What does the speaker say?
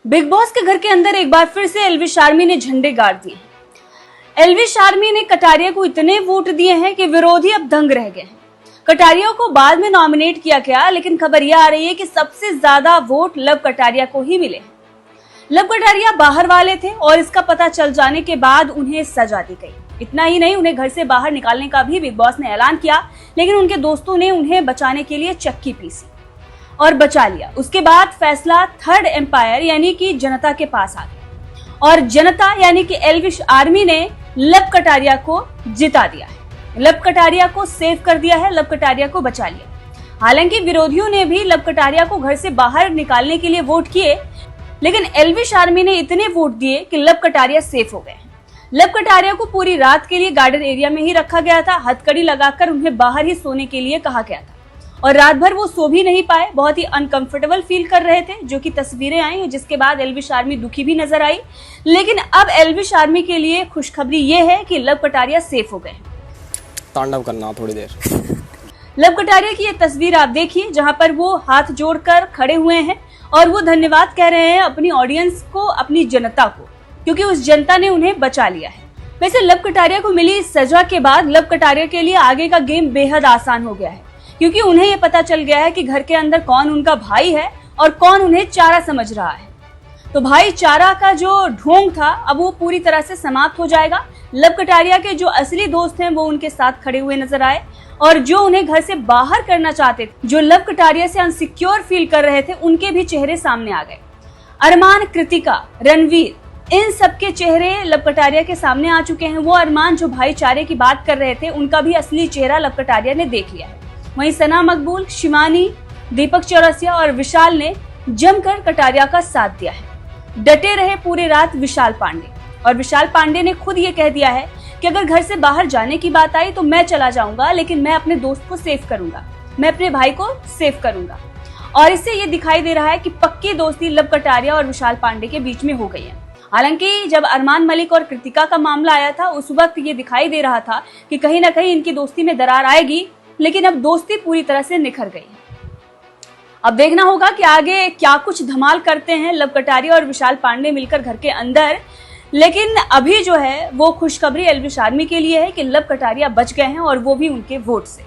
Big boss के घर के अंदर एक बार फिर से एल्विश आर्मी ने झंडे गाड़ दिए। एल्विश आर्मी ने कटारिया को इतने वोट दिए हैं कि विरोधी अब दंग रह गए हैं। कटारिया को बाद में नॉमिनेट किया गया, लेकिन खबर यह आ रही है कि सबसे ज्यादा वोट लव कटारिया को ही मिले। लव कटारिया बाहर वाले थे और इसका पता चल जाने के बाद उन्हें सजा दी गई। इतना ही नहीं, उन्हें घर से बाहर निकालने का भी बिग बॉस ने ऐलान किया, लेकिन उनके दोस्तों ने उन्हें बचाने के लिए चक्की पीसी और बचा लिया। उसके बाद फैसला थर्ड एम्पायर यानी कि जनता के पास आ गया और जनता यानी कि एल्विश आर्मी ने लव कटारिया को जिता दिया है, लव कटारिया को सेव कर दिया है, लव कटारिया को बचा लिया। हालांकि विरोधियों ने भी लव कटारिया को घर से बाहर निकालने के लिए वोट किए, लेकिन एल्विश आर्मी ने इतने वोट दिए कि लव कटारिया सेफ हो गए। लव कटारिया को पूरी रात के लिए गार्डन एरिया में ही रखा गया था। हथकड़ी लगाकर उन्हें बाहर ही सोने के लिए कहा गया था और रात भर वो सो भी नहीं पाए, बहुत ही अनकंफर्टेबल फील कर रहे थे, जो कि तस्वीरें आई, जिसके बाद एल्विश आर्मी दुखी भी नजर आई। लेकिन अब एल्विश आर्मी के लिए खुशखबरी ये है कि लव कटारिया सेफ हो गए। तांडव करना थोड़ी देर। लव कटारिया की ये तस्वीर आप देखिए, जहां पर वो हाथ जोड़कर खड़े हुए हैं और वो धन्यवाद कह रहे हैं अपनी ऑडियंस को, अपनी जनता को, क्योंकि उस जनता ने उन्हें बचा लिया है। वैसे लव कटारिया को मिली इस सजा के बाद लव कटारिया के लिए आगे का गेम बेहद आसान हो गया है, क्योंकि उन्हें ये पता चल गया है कि घर के अंदर कौन उनका भाई है और कौन उन्हें चारा समझ रहा है। तो भाईचारा का जो ढोंग था अब वो पूरी तरह से समाप्त हो जाएगा। लव कटारिया के जो असली दोस्त हैं वो उनके साथ खड़े हुए नजर आए और जो उन्हें घर से बाहर करना चाहते थे, जो लव कटारिया से अनसिक्योर फील कर रहे थे, उनके भी चेहरे सामने आ गए। अरमान, कृतिका, रणवीर, इन सबके चेहरे लव कटारिया के सामने आ चुके हैं। वो अरमान जो भाईचारे की बात कर रहे थे, उनका भी असली चेहरा लव कटारिया ने देख लिया है। वहीं सना मकबूल, शिवानी, दीपक चौरसिया और विशाल ने जमकर कटारिया का साथ दिया है। डटे रहे पूरी रात विशाल पांडे, और विशाल पांडे ने खुद ये कह दिया है कि अगर घर से बाहर जाने की बात आई तो मैं चला जाऊंगा, लेकिन मैं अपने दोस्त को सेव करूंगा, मैं अपने भाई को सेव करूंगा। और इससे ये दिखाई दे रहा है कि पक्की दोस्ती लव कटारिया और विशाल पांडे के बीच में हो गई है। हालांकि जब अरमान मलिक और कृतिका का मामला आया था, उस वक्त ये दिखाई दे रहा था कि कहीं ना कहीं इनकी दोस्ती में दरार आएगी, लेकिन अब दोस्ती पूरी तरह से निखर गई। अब देखना होगा कि आगे क्या कुछ धमाल करते हैं लव कटारिया और विशाल पांडे मिलकर घर के अंदर। लेकिन अभी जो है वो खुशखबरी एल्विश आर्मी के लिए है कि लव कटारिया बच गए हैं और वो भी उनके वोट से।